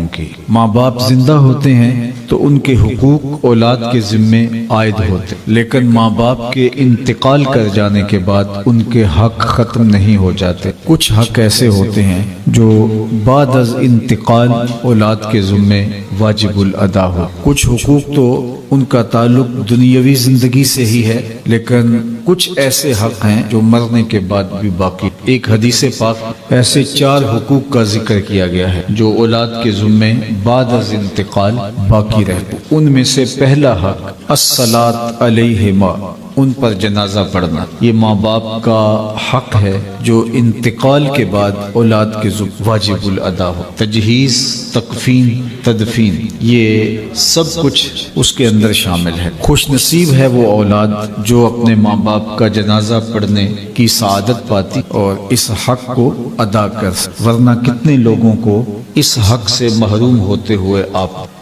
حقوق کی۔ ماں باپ زندہ ہوتے ہیں تو ان کے حقوق اولاد کے ذمے عائد ہوتے، لیکن ماں باپ کے انتقال کر جانے کے بعد ان کے حق ختم نہیں ہو جاتے۔ کچھ حق ایسے ہوتے ہیں جو بعد از انتقال اولاد کے ذمے واجب الادا ہو۔ کچھ حقوق تو ان کا تعلق دنیاوی زندگی سے ہی ہے، لیکن کچھ ایسے حق ہیں جو مرنے کے بعد بھی باقی۔ ایک حدیث پاک ایسے 4 حقوق کا ذکر کیا گیا ہے جو اولاد کے ذمے بعد از انتقال باقی رہتے۔ ان میں سے پہلا حق الصلاۃ علیہما، ان پر جنازہ پڑھنا۔ یہ ماں باپ کا حق ہے جو انتقال کے بعد اولاد کے ذمہ واجب الادا ہو۔ تجہیز، تکفین، تدفین، یہ سب کچھ اس کے اندر شامل ہے۔ خوش نصیب ہے وہ اولاد جو اپنے ماں باپ کا جنازہ پڑھنے کی سعادت پاتی اور اس حق کو ادا کر سکتی، ورنہ کتنے لوگوں کو اس حق سے محروم ہوتے ہوئے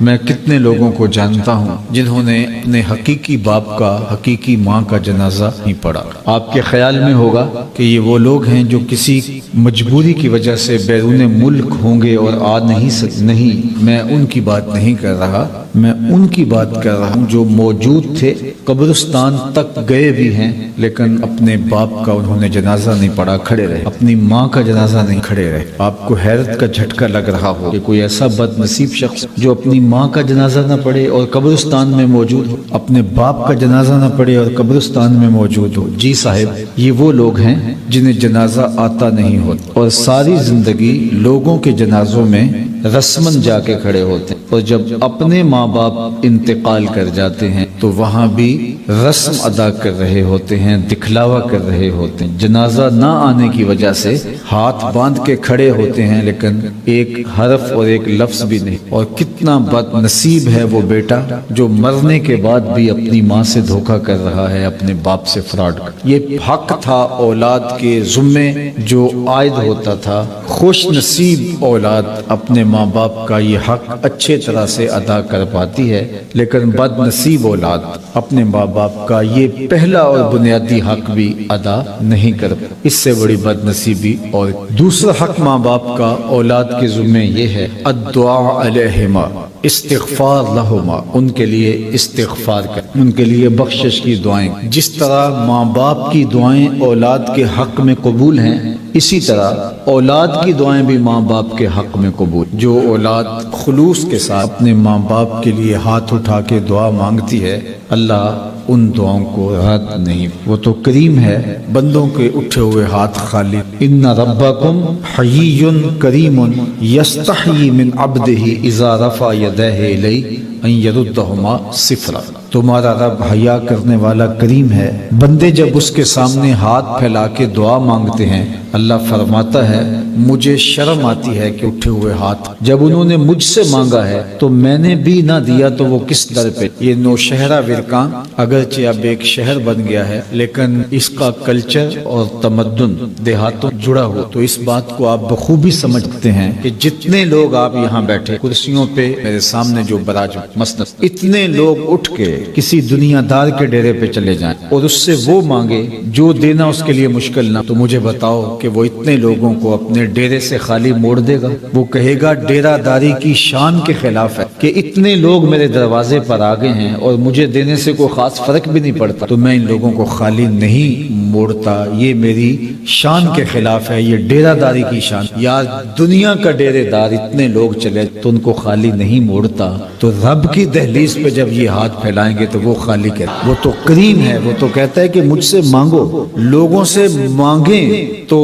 میں کتنے لوگوں کو جانتا ہوں جنہوں نے اپنے حقیقی باپ کا، حقیقی ماں کا جنازہ نہیں پڑھا۔ آپ کے خیال میں ہوگا کہ یہ وہ لوگ ہیں جو کسی مجبوری کی وجہ سے بیرون ملک ہوں گے اور آ نہیں سکتے۔ نہیں، میں ان کی بات نہیں کر رہا، میں ان کی بات کر رہا ہوں جو موجود تھے، قبرستان تک گئے بھی ہیں، لیکن اپنے باپ کا انہوں نے جنازہ نہیں پڑھا، کھڑے رہے، اپنی ماں کا جنازہ نہیں کھڑے رہے۔ آپ کو حیرت کا جھٹکا لگ رہا ہو کہ کوئی ایسا بد نصیب شخص جو اپنی ماں کا جنازہ نہ پڑھے اور قبرستان میں موجود ہو، اپنے باپ کا جنازہ نہ پڑھے اور قبرستان میں موجود ہو۔ جی صاحب، یہ وہ لوگ ہیں جنہیں جنازہ آتا نہیں ہوتا اور ساری زندگی لوگوں کے جنازوں میں رسمن جا کے کھڑے ہوتے ہیں، اور جب اپنے ماں باپ انتقال کر جاتے ہیں تو وہاں بھی رسم ادا کر رہے ہوتے ہیں، دکھلاوا کر رہے ہوتے ہیں۔ جنازہ نہ آنے کی وجہ سے ہاتھ باندھ کے کھڑے ہوتے ہیں، لیکن ایک حرف اور ایک لفظ بھی نہیں۔ اور کتنا بد نصیب ہے وہ بیٹا جو مرنے کے بعد بھی اپنی ماں سے دھوکہ کر رہا ہے، اپنے باپ سے فراڈ کر۔ یہ حق تھا اولاد کے ذمے جو عائد ہوتا تھا۔ خوش نصیب اولاد اپنے ماں باپ کا یہ حق اچھے طرح سے ادا کر پاتی ہے، لیکن بد نصیب اولاد اپنے ماں باپ کا یہ پہلا اور بنیادی حق بھی ادا نہیں کر پاتی۔ اس سے بڑی بد نصیبی اور دوسرا حق ماں باپ کا اولاد کے ذمے یہ ہے الدعاء علیہما، استغفار لہما، ان کے لیے استغفار کر، ان کے لیے بخشش کی دعائیں۔ جس طرح ماں باپ کی دعائیں اولاد کے حق میں قبول ہیں، اسی طرح اولاد کی دعائیں بھی ماں باپ کے حق میں قبول۔ جو اولاد خلوص کے ساتھ اپنے ماں باپ کے لیے ہاتھ اٹھا کے دعا مانگتی ہے، اللہ ان دعاؤں کو رد نہیں۔ وہ تو کریم ہے، بندوں کے اٹھے ہوئے ہاتھ خالی۔ ان ربکم حیی کریم یستحیی من عبدہ اذا رفع یدیہ الیہ ان یردہما صفرا۔ تمہارا رب حیا کرنے والا کریم ہے، بندے جب اس کے سامنے ہاتھ پھیلا کے دعا مانگتے ہیں، اللہ فرماتا ہے مجھے شرم آتی ہے کہ اٹھے ہوئے ہاتھ جب انہوں نے مجھ سے مانگا ہے تو میں نے بھی نہ دیا تو وہ کس در پہ۔ یہ نوشہرہ ورکان اگرچہ اب ایک شہر بن گیا ہے، لیکن اس کا کلچر اور تمدن دیہاتوں جڑا ہو، تو اس بات کو آپ بخوبی سمجھتے ہیں کہ جتنے لوگ آپ یہاں بیٹھے کرسیوں پہ میرے سامنے جو براج مسند، اتنے لوگ اٹھ کے کسی دنیا دار کے ڈیرے پہ چلے جائیں اور اس سے وہ مانگے جو دینا اس کے لیے مشکل نہ، تو مجھے بتاؤ کہ وہ اتنے لوگوں کو اپنے ڈیرے سے خالی موڑ دے گا؟ وہ کہے گا ڈیرہ داری کی شان کے خلاف ہے کہ اتنے لوگ میرے دروازے پر آ گئے ہیں اور مجھے دینے سے کوئی خاص فرق بھی نہیں پڑتا، تو میں ان لوگوں کو خالی نہیں موڑتا، یہ میری شان کے خلاف ہے، یہ ڈیرہ داری کی شان۔ یا دنیا کا ڈیرے دار اتنے لوگ چلے تو ان کو خالی نہیں موڑتا، تو رب کی دہلیز پہ جب یہ ہاتھ پھیلائیں گے تو وہ خالی کہتا، وہ تو کریم ہے، وہ تو کہتا ہے کہ مجھ سے مانگو۔ لوگوں سے مانگیں تو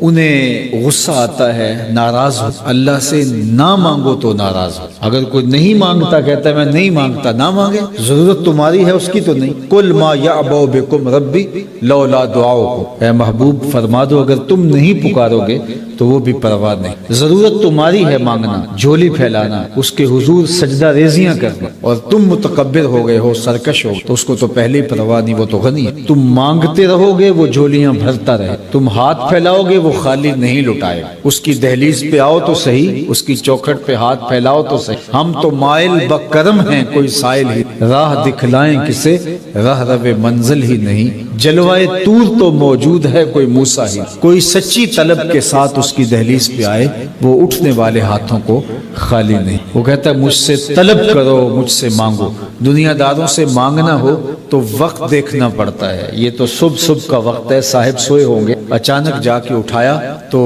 انہیں غصہ آتا ہے، ناراض ہو، اللہ سے نہ مانگو تو ناراض ہو۔ اگر کوئی نہیں مانگتا، کہتا ہے میں نہیں مانگتا، نہ مانگے، ضرورت تمہاری ہے اس کی تو نہیں۔ قل ما یعبأ بکم ربی لولا دعاؤکم، اے محبوب فرما دو اگر تم نہیں پکارو گے تو وہ بھی پرواہ نہیں۔ ضرورت تمہاری ہے مانگنا، جھولی پھیلانا، اس کے حضور سجدہ ریزیاں کرنا، اور تم متکبر ہو گئے ہو، سرکش ہو، تو اس کو تو پہلے پرواہ نہیں، وہ تو غنی ہے۔ تم مانگتے رہو گے وہ جھولیاں بھرتا رہے، تم ہاتھ پھیلاؤ گے وہ خالی نہیں لٹائے، اس کی دہلیز پہ آؤ تو صحیح، اس کی چوکھٹ پہ ہاتھ پھیلاؤ تو صحیح۔ ہم تو مائل بکرم ہیں، کوئی سائل ہی راہ دکھلائیں کسے، راہ رو منزل ہی نہیں جلوائے طور تو موجود ہے کوئی موسیٰ ہی، کوئی سچی طلب کے ساتھ اس کی دہلیز پہ آئے وہ اٹھنے والے ہاتھوں کو خالی نہیں۔ وہ کہتا ہے مجھ سے طلب کرو، مجھ سے مانگو۔ دنیا داروں سے مانگنا ہو تو وقت دیکھنا پڑتا ہے۔ یہ تو صبح کا وقت ہے، صاحب سوئے ہوں گے، اچانک جا کے اٹھایا تو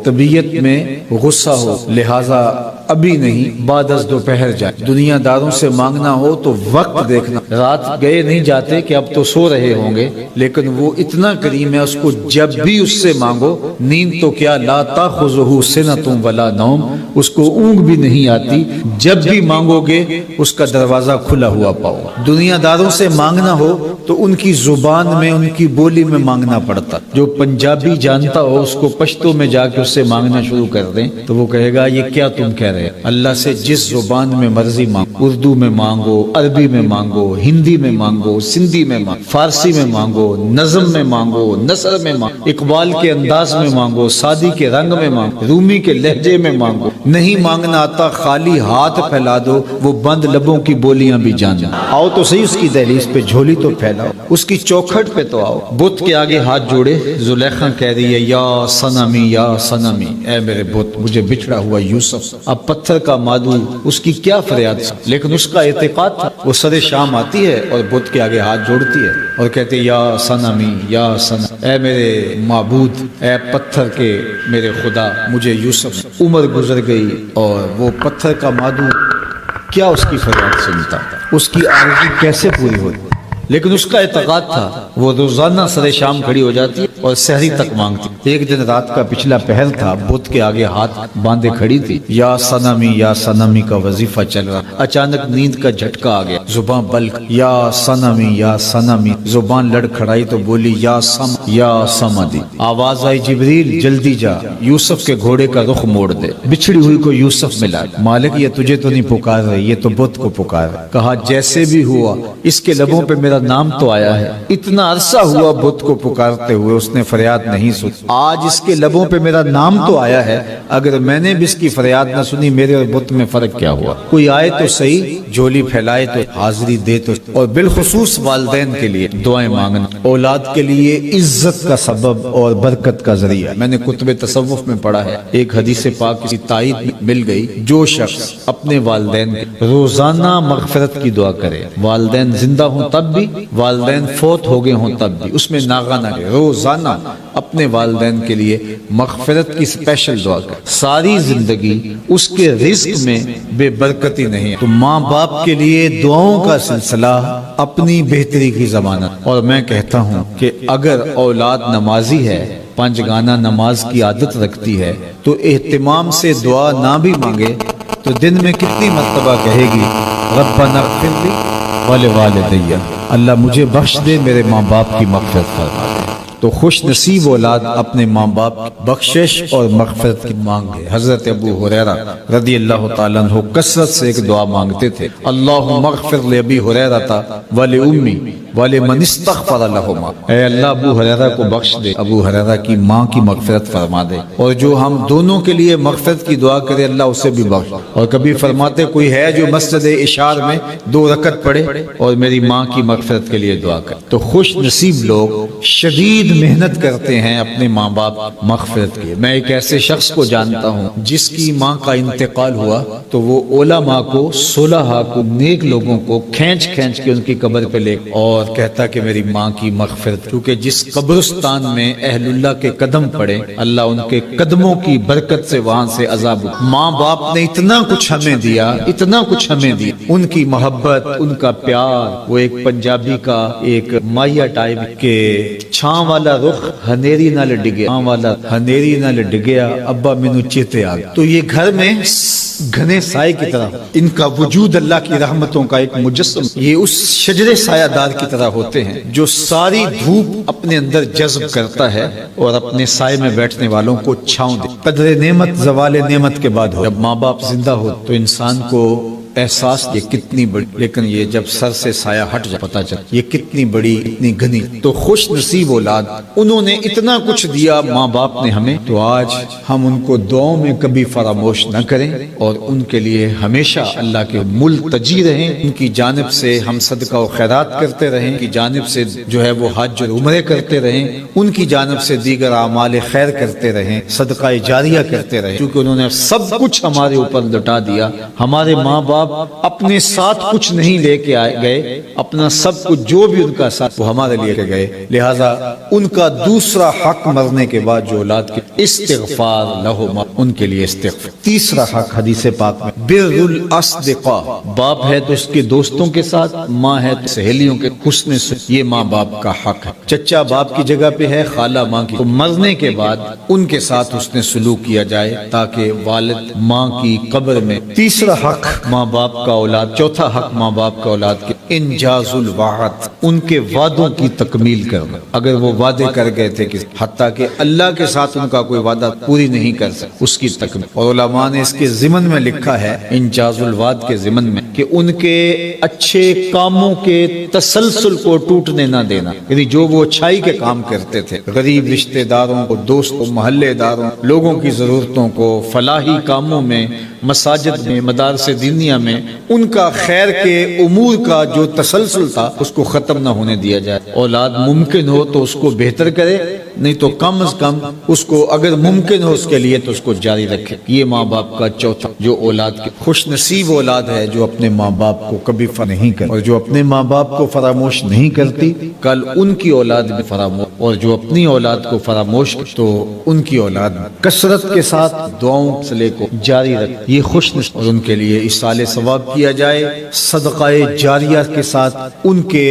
طبیعت میں غصہ ہو، لہٰذا ابھی نہیں بعد از دوپہر جائے۔ دنیا داروں سے مانگنا ہو تو وقت دیکھنا، رات گئے نہیں جاتے کہ اب تو سو رہے ہوں گے، لیکن وہ اتنا کریم ہے، اس کو جب بھی اس سے مانگو، نیند تو کیا لا تاخذہ سنۃ ولا نوم، اس کو اونگ بھی نہیں آتی، جب بھی مانگو گے اس کا دروازہ کھلا ہوا پاؤ۔ دنیا داروں سے مانگنا ہو تو ان کی زبان میں، ان کی بولی میں مانگنا پڑتا۔ جو پنجابی جانتا ہو اس کو پشتو میں جا کے اس سے مانگنا شروع کر دیں تو وہ کہے گا یہ کیا تم کہہ رہے؟ اللہ سے جس زبان میں مرضی مانگو، اردو میں مانگو، عربی میں مانگو، ہندی میں مانگو، سندھی میں مانگو، فارسی میں مانگو، نظم میں مانگو، نثر میں مانگو، اقبال کے انداز میں مانگو، سعدی کے رنگ میں مانگو، رومی کے لہجے میں مانگو۔ نہیں مانگنا آتا خالی ہاتھ پھیلا دو، وہ بند لبوں کی بولیاں بھی جانا۔ آؤ تو صحیح اس کی دہلیز پہ، جھولی تو پھیلاؤ، اس کی چوکھٹ پہ تو آؤ۔ بت کے آگے ہاتھ جوڑے، زلیخا کہہ رہی ہے یا صنمی یا صنمی، اے میرے بت، مجھے بچھڑا ہوا یوسف۔ اب پتھر کا مادو، اس کی کیا فریاد، لیکن اس کا اعتقاد تھا۔ وہ سر شام آتی ہے اور بت کے آگے ہاتھ جوڑتی ہے اور کہتے یا صنمی یا صنم، اے میرے معبود، اے پتھر کے میرے خدا، مجھے یوسف۔ عمر گزر گئی اور وہ پتھر کا مادو کیا اس کی فریاد سنتا، اس کی آرزو کیسے پوری ہوتی، لیکن اس کا اعتقاد تھا۔ وہ روزانہ سر شام کھڑی ہو جاتی اور سحری تک مانگتی۔ ایک دن رات کا پچھلا پہر تھا، بت کے آگے ہاتھ باندھے کھڑی تھی، یا صنمی یا صنمی کا وظیفہ چل رہا۔ اچانک نیند کا جھٹکا آ گیا، زبان بلک، یا صنمی یا صنمی، زبان لڑ کھڑائی تو بولی یا سم یا سمدی۔ آواز آئی جبریل جلدی جا، یوسف کے گھوڑے کا رخ موڑ دے، بچھڑی ہوئی کو یوسف ملا۔ مالک یہ تجھے تو نہیں پکار رہی، یہ تو بت کو پکار رہی۔ کہا جیسے بھی ہوا اس کے لبوں پہ میرا نام تو آیا ہے، اتنا عرصہ ہوا بت کو پکارتے ہوئے اس نے فریاد نہیں سنی، آج اس کے لبوں پہ میرا نام تو آیا ہے، اگر میں نے بھی اس کی فریاد نہ سنی میرے اور بت میں فرق کیا ہوا؟ کوئی آئے تو صحیح، جھولی پھیلائے تو حاضری دے تو، اور بالخصوص والدین کے لیے دعائیں مانگنا، اولاد کے لیے عزت کا سبب اور برکت کا ذریعہ۔ میں نے کتب تصوف میں پڑھا ہے، ایک حدیث پاک کی تائید مل گئی، جو شخص اپنے والدین روزانہ مغفرت کی دعا کرے، والدین زندہ ہوں تب بھی، والدین فوت ہو گئے ہوں تب بھی، اس میں ناغہ نہ کرے، روزانہ اپنے والدین کے لیے مغفرت کی سپیشل دعا کرے، ساری زندگی اس کے رزق میں بے برکتی نہیں ہے۔ تو ماں باپ کے لیے دعاؤں کا سلسلہ اپنی بہتری کی ضمانت۔ اور میں کہتا ہوں کہ اگر اولاد نمازی ہے، 5 گانا نماز کی عادت رکھتی ہے، تو اہتمام سے دعا نہ بھی مانگے تو دن میں کتنی مرتبہ کہے گی ربنا اغفر لی ولوالدی، اللہ مجھے بخش دے، میرے ماں باپ کی مغفرت فرما دے۔ تو خوش نصیب اولاد اپنے ماں باپ بخشش اور مغفرت کی مانگے۔ حضرت ابو ہریرہ رضی اللہ تعالیٰ عنہ کثرت سے ایک دعا مانگتے تھے، اللہم اغفر لابی ہریرہ ولأمی ولمن استغفر لہما، اے اللہ ابو ہریرہ کو بخش دے، ابو ہریرہ کی ماں کی مغفرت فرما دے، اور جو ہم دونوں کے لیے مغفرت کی دعا کرے اللہ اسے بھی بخش۔ اور کبھی فرماتے کوئی ہے جو مسجد اشعار میں 2 رکعت پڑھے اور میری ماں کی مغفرت کے لیے دعا کرے۔ تو خوش نصیب لوگ شدید محنت کرتے ہیں اپنے ماں باپ مغفرت کے۔ میں ایک ایسے شخص کو جانتا ہوں جس کی ماں کا انتقال ہوا تو وہ علماء کو، صلحاء کو، نیک لوگوں کو کھینچ کھینچ کے ان کی قبر پہ لے اور کہتا کہ میری ماں کی مغفرت، کیونکہ جس قبرستان میں اہل اللہ کے قدم پڑے اللہ ان کے قدموں کی برکت سے وہاں سے عذاب۔ ماں باپ نے اتنا کچھ ہمیں دیا، اتنا کچھ ہمیں دیا، ان کی محبت، ان کا پیار۔ وہ ایک پنجابی کا ایک مائیا ٹائپ کے چھاں والا رخ ہنیری نال ڈگیا، چھاں والا ہنیری نال ڈگیا، ابا مینوں چیتے آ گیا۔ تو یہ گھر میں گھنے سائے کی طرح، ان کا وجود اللہ کی رحمتوں کا ایک مجسم، یہ اس شجر سایہ دار کی طرح ہوتے ہیں جو ساری دھوپ اپنے اندر جذب کرتا ہے اور اپنے سائے میں بیٹھنے والوں کو چھاؤں دے۔ قدر نعمت زوال نعمت کے بعد ہو، جب ماں باپ زندہ ہو تو انسان کو احساس یہ کتنی بڑی، لیکن یہ جب سر سے سایہ ہٹ جائے پتہ چل یہ کتنی بڑی، اتنی گھنی۔ تو خوش نصیب اولاد، انہوں نے اتنا کچھ دیا ماں باپ نے ہمیں، تو آج ہم ان کو دعاؤں میں کبھی فراموش نہ کریں اور ان کے لیے ہمیشہ اللہ کے ملتجی رہیں، ان کی جانب سے ہم صدقہ و خیرات کرتے رہیں، ان کی جانب سے جو ہے وہ حج اور عمرے کرتے رہیں، ان کی جانب سے دیگر اعمال خیر کرتے رہیں، صدقہ جاریہ کرتے رہیں، کیونکہ انہوں نے سب کچھ ہمارے اوپر لٹا دیا۔ ہمارے ماں باپ اپنے ساتھ کچھ نہیں لے کے گئے، اپنا سب کچھ جو بھی ان کا ساتھ وہ ہمارے لیے گئے، لہذا ان کا دوسرا حق مرنے کے بعد جو اولاد کے استغفار لہما، ان کے لیے استغفار۔ تیسرا حق حدیث پاک میں بر الاصدقاء، باپ ہے تو اس کے دوستوں کے ساتھ، ماں ہے تو سہیلیوں کے حسن سے، یہ ماں باپ کا حق ہے۔ چچا باپ کی جگہ پہ ہے، خالہ ماں کی، تو مرنے کے بعد ان کے ساتھ حسن سلوک کیا جائے تاکہ والد ماں کی قبر میں۔ تیسرا حق ماں باپ کا اولاد، چوتھا حق ماں باپ کا اولاد کے انجاز الوعد، ان کے وعدوں کی تکمیل کرنا۔ اگر وہ وعدے کر گئے تھے کہ حتیٰ کہ اللہ کے ساتھ ان کا کوئی وعدہ پوری نہیں کر سکتے، اس کی تکمیل۔ اور علماء نے اس کے ضمن میں لکھا ہے، انجاز الوعد کے ضمن میں، کہ ان کے اچھے کاموں کے تسلسل کو ٹوٹنے نہ دینا، یعنی جو وہ اچھائی کے کام کرتے تھے، غریب رشتہ داروں کو، دوستوں، محلے داروں، لوگوں کی ضرورتوں کو، فلاحی کاموں میں، مساجد میں، مدارس دینیہ میں، ان کا خیر کے امور کا جو تسلسل تھا اس کو ختم نہ ہونے دیا جائے۔ اولاد ممکن ہو تو اس کو بہتر کرے، نہیں تو کم از کم اس کو اگر ممکن ہو اس کے لیے تو اس کو جاری رکھے۔ یہ ماں باپ کا چوتھا، جو اولاد کے خوش نصیب اولاد ہے جو اپنے ماں باپ کو کبھی نہیں کرتی، اور جو اپنے ماں باپ کو فراموش نہیں کرتی کل ان کی اولاد بھی فراموش، اور جو اپنی اولاد کو فراموش تو ان کی اولاد کثرت کے ساتھ دعاؤں سلے کو جاری رکھ، یہ خوش نصیب، اور ان کے لیے اصال ثواب کیا جائے، صدقہ جاریہ کے ساتھ ان کے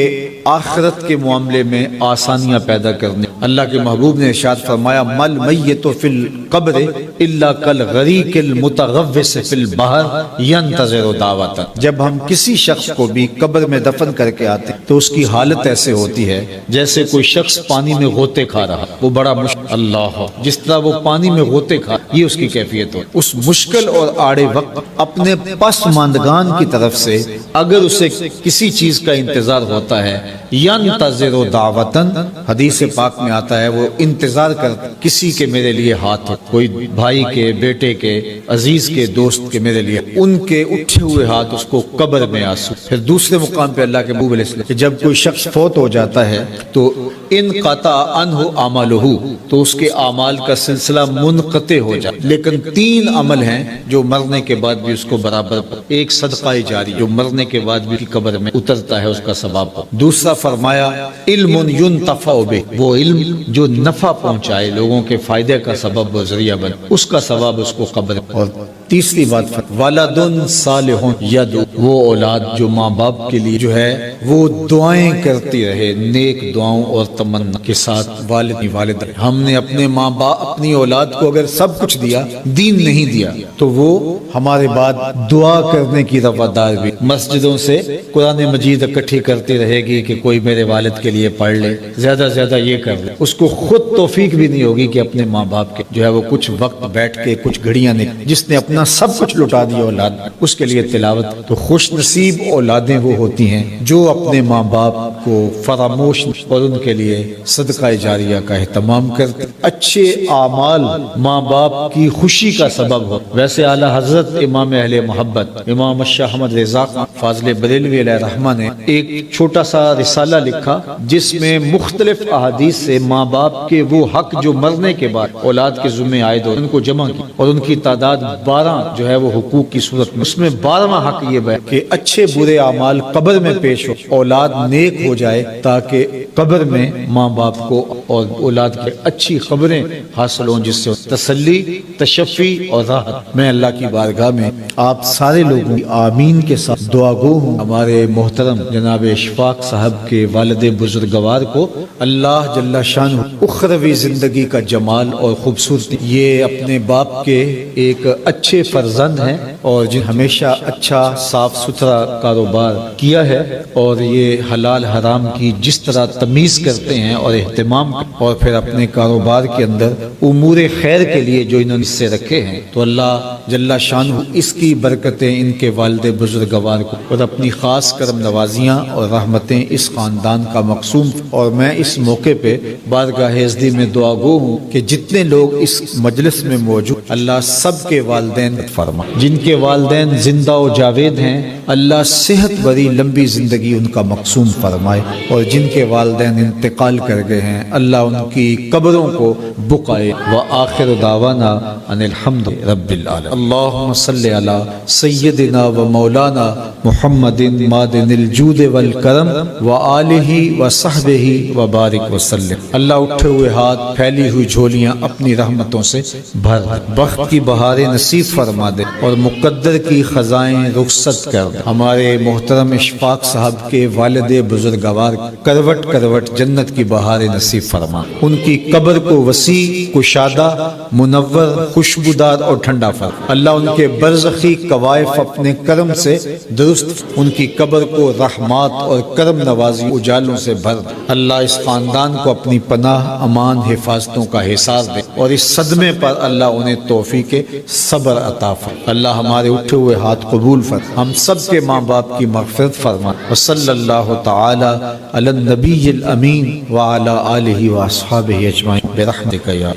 آخرت کے معاملے میں آسانیاں پیدا کرنے۔ اللہ کے محبوب نے ارشاد فرمایا، مل میت فی القبر الا کالغریق المتغوص فی البحر ینتظر دعوۃ، جب ہم کسی شخص کو بھی قبر میں دفن کر کے آتے ہیں تو اس کی حالت ایسے ہوتی ہے جیسے کوئی شخص پانی میں غوطے کھا رہا، وہ بڑا مشکل، اللہ جس طرح وہ پانی میں غوطے کھا، یہ اس کی کیفیت ہو۔ اس مشکل اور آڑے وقت اپنے پسماندگان کی طرف سے اگر اسے کسی چیز کا انتظار ہوتا ہے، ینتظر دعوتن، حدیث پاک میں آتا ہے وہ انتظار کرتا کسی کے میرے لیے ہاتھ ہو، کوئی بھائی کے، بیٹے کے، عزیز کے، دوست کے میرے لیے، ان کے اٹھے ہوئے ہاتھ اس کو قبر میں آنسو۔ پھر دوسرے مقام پہ اللہ کے محبوب علیہ السلام کہ جب کوئی شخص فوت ہو جاتا ہے تو انقطع عنہ عملہ، تو اس کے اعمال کا سلسلہ منقطع ہو جائے، لیکن 3 عمل ہیں جو مرنے کے بعد بھی اس کو برابر، ایک صدقہ جاری جو مرنے کے بعد بھی قبر میں اترتا ہے اس کا ثواب ہو، دوسرا فرمایا علم ینتفع بہ، وہ علم جو نفع پہنچائے، لوگوں کے فائدے کا سبب و ذریعہ بنے، اس کا ثواب اس کو قبر میں، اور تیسری بات ولد صالح یدعو، وہ اولاد جو ماں باپ کے لیے جو ہے وہ دعائیں کرتی رہے، نیک دعاؤں اور تمنا کے ساتھ۔ والد ہم نے اپنے ماں باپ، اپنی اولاد کو اگر سب کچھ دیا، دین نہیں دیا، تو وہ ہمارے بعد دعا کرنے کی روادار بھی، مسجدوں سے قرآن مجید اکٹھی کرتی رہے گی کہ کوئی میرے والد کے لیے پڑھ لے، زیادہ زیادہ یہ کر لے، اس کو خود توفیق بھی نہیں ہوگی کہ اپنے ماں باپ کے جو ہے وہ کچھ وقت بیٹھ کے کچھ گھڑیاں جس نے اپنا سب کچھ لٹا دیا اولاد، اس کے لیے تلاوت۔ تو خوش نصیب اولادیں وہ ہوتی ہیں جو اپنے ماں باپ کو فراموش اور ان کے لیے صدقہ جاریہ کا اہتمام کرتے، اچھے اعمال ماں باپ کی خوشی کا سبب ہو۔ ویسے اعلیٰ حضرت امام اہل محبت امام شاہ احمد رضا فاضل بریلوی علیہ رحمہ نے ایک چھوٹا سا رسالہ لکھا جس میں مختلف احادیث سے ماں باپ کے وہ حق جو مرنے کے بعد اولاد کے ذمہ عائد ہو ان کو جمع کی، اور ان کی تعداد 12 جو ہے وہ حقوق کی صورت میں، اس میں 12واں حق یہ ہے کہ اچھے برے اعمال قبر میں پیش ہو، اولاد نیک ہو جائے تاکہ قبر میں ماں باپ کو اور اولاد کے اچھی خبریں حاصل ہوں، جس سے تسلی، تشفی اور راحت۔ میں اللہ کی بارگاہ میں آپ سارے لوگوں آمین کے ساتھ دعا گو ہوں، ہمارے محترم جناب اشفاق صاحب کے والد بزرگوار کو اللہ جل شانہ اخروی زندگی کا جمال اور خوبصورتی، یہ اپنے باپ کے ایک اچھے اچھے فرزند ہیں اور جن ہمیشہ اچھا صاف ستھرا کاروبار کیا ہے اور یہ حلال حرام کی جس طرح تمیز کرتے ہیں اور اہتمام، اور پھر اپنے کاروبار کے اندر امور خیر کے لیے جو انہوں نے حصے رکھے ہیں، تو اللہ جل شانہ اس کی برکتیں ان کے والد بزرگوار کو اور اپنی خاص کرم نوازیاں اور رحمتیں اس خاندان کا مقصوم۔ اور میں اس موقع پہ بارگاہ ازدی میں دعا گو ہوں کہ جتنے لوگ اس مجلس میں موجود، اللہ سب کے والدین فرما، جن کے والدین زندہ و جاوید ہیں اللہ صحت بری لمبی زندگی ان کا مقسوم فرمائے، اور جن کے والدین انتقال کر گئے ہیں اللہ ان کی قبروں کو بقائے۔ وآخر دعوانا ان الحمد رب العالمین۔ اللہم صلی علی سیدنا و مولانا محمد مادن الجود والکرم وآلہ وصحبہ وبارک وسلم۔ اللہ اٹھے ہوئے ہاتھ پھیلی ہوئی جھولیاں اپنی رحمتوں سے بھر، بخت کی بہاریں نصیب فرما دے اور مقدر کی خزائیں رخصت کر دے۔ ہمارے محترم اشفاق صاحب کے والد بزرگوار کروٹ کروٹ جنت کی بہاریں نصیب فرما، ان کی قبر کو وسیع، کشادہ، منور، خوشبودار اور ٹھنڈا فرما۔ اللہ ان کے برزخی قوائف اپنے کرم سے درست، ان کی قبر کو رحمات اور کرم نوازی اجالوں سے بھر دے۔ اللہ اس خاندان کو اپنی پناہ، امان، حفاظتوں کا احساس دے اور اس صدمے پر اللہ انہیں توفیق صبر عطا فرما۔ اللہ ہمارے اٹھے ہوئے ہاتھ قبول فرما، ہم سب کے ماں باپ کی مغفرت فرما۔ وصلی اللہ تعالی علی النبی الامین وعلی آلہ واصحابہ اجمعین برحمتک یا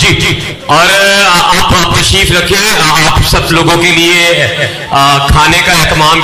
جی اور آپ تشریف رکھیں، آپ سب لوگوں کے لیے کھانے کا اہتمام